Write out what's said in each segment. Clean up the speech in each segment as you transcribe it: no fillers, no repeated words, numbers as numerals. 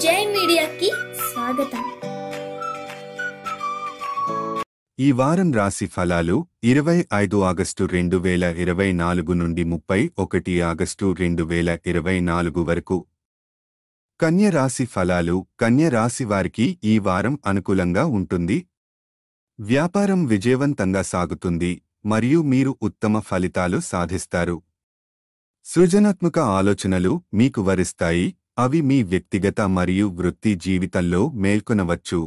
జై మీడియాకి స్వాగతం. ఈ వారం రాశి ఫలాలు 25 ఆగస్టు 2024 నుండి 31 ఆగస్టు 2024 వరకు. కన్య రాశి ఫలాలు. కన్య రాశి వారికి ఈ వారం అనుకూలంగా ఉంటుంది. వ్యాపారం విజయవంతంగా సాగుతుంది మరియు మీరు ఉత్తమ ఫలితాలు సాధిస్తారు. సృజనాత్మక ఆలోచనలు మీకు వరిస్తాయి. అవి మీ వ్యక్తిగత మరియు వృత్తి జీవితంలో మేల్కొనవచ్చు.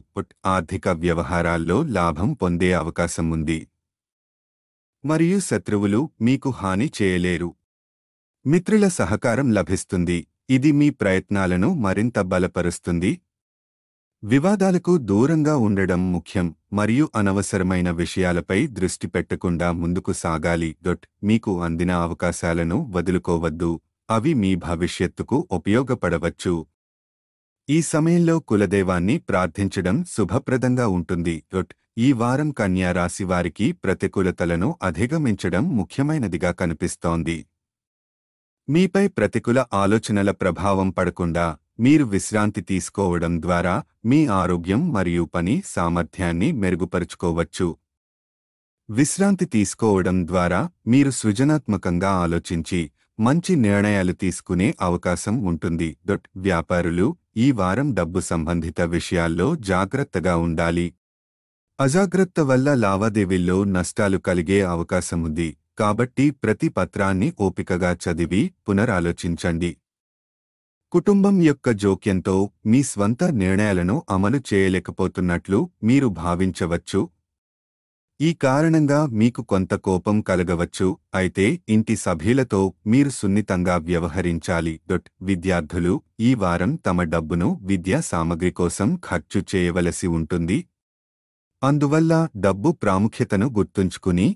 ఆర్థిక వ్యవహారాల్లో లాభం పొందే అవకాశం ఉంది మరియు శత్రువులు మీకు హాని చేయలేరు. మిత్రుల సహకారం లభిస్తుంది. ఇది మీ ప్రయత్నాలను మరింత బలపరుస్తుంది. వివాదాలకు దూరంగా ఉండడం ముఖ్యం మరియు అనవసరమైన విషయాలపై దృష్టి పెట్టకుండా ముందుకు సాగాలి. మీకు అందిన అవకాశాలను వదులుకోవద్దు. అవి మీ భవిష్యత్తుకు ఉపయోగపడవచ్చు. ఈ సమయంలో కులదైవాన్ని ప్రార్థించడం శుభప్రదంగా ఉంటుంది. ఈ వారం కన్యా రాశి వారికి ప్రతికూలతలను అధిగమించడం ముఖ్యమైనదిగా కనిపిస్తోంది. మీపై ప్రతికూల ఆలోచనల ప్రభావం పడకుండా మీరు విశ్రాంతి తీసుకోవడం ద్వారా మీ ఆరోగ్యం మరియు పని సామర్థ్యాన్ని మెరుగుపరుచుకోవచ్చు. విశ్రాంతి తీసుకోవడం ద్వారా మీరు సృజనాత్మకంగా ఆలోచించి మంచి నిర్ణయాలు తీసుకునే అవకాశం ఉంటుంది. వ్యాపారులు ఈ వారం డబ్బు సంబంధిత విషయాల్లో జాగ్రత్తగా ఉండాలి. అజాగ్రత్త వల్ల లావాదేవీల్లో నష్టాలు కలిగే అవకాశముంది. కాబట్టి ప్రతి పత్రాన్ని ఓపికగా చదివి పునరాలోచించండి. కుటుంబం యొక్క జోక్యంతో మీ స్వంత నిర్ణయాలను అమలు చేయలేకపోతున్నట్లు మీరు భావించవచ్చు. ఈ కారణంగా మీకు కొంత కోపం కలగవచ్చు. అయితే ఇంటి సభ్యులతో మీరు సున్నితంగా వ్యవహరించాలి. విద్యార్థులు ఈ వారం తమ డబ్బును విద్యా సామగ్రి కోసం ఖర్చు చేయవలసి ఉంటుంది. అందువల్ల డబ్బు ప్రాముఖ్యతను గుర్తుంచుకుని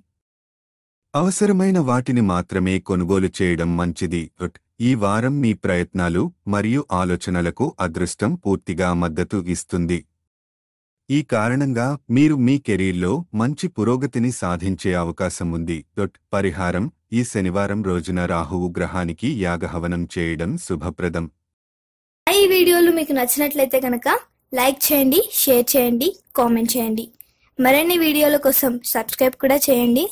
అవసరమైన వాటిని మాత్రమే కొనుగోలు చేయడం మంచిది. ఈ వారం మీ ప్రయత్నాలు మరియు ఆలోచనలకు అదృష్టం పూర్తిగా మద్దతు ఇస్తుంది. ఈ కారణంగా మీరు మీ కెరీర్లో మంచి పురోగతిని సాధించే అవకాశం ఉంది. పరిహారం. ఈ శనివారం రోజున రాహువు గ్రహానికి యాగహవనం చేయడం శుభప్రదం. ఈ వీడియోలు మీకు నచ్చినట్లయితే కనుక లైక్ చేయండి, షేర్ చేయండి, కామెంట్ చేయండి. మరిన్ని వీడియోల కోసం సబ్స్క్రైబ్ కూడా చేయండి.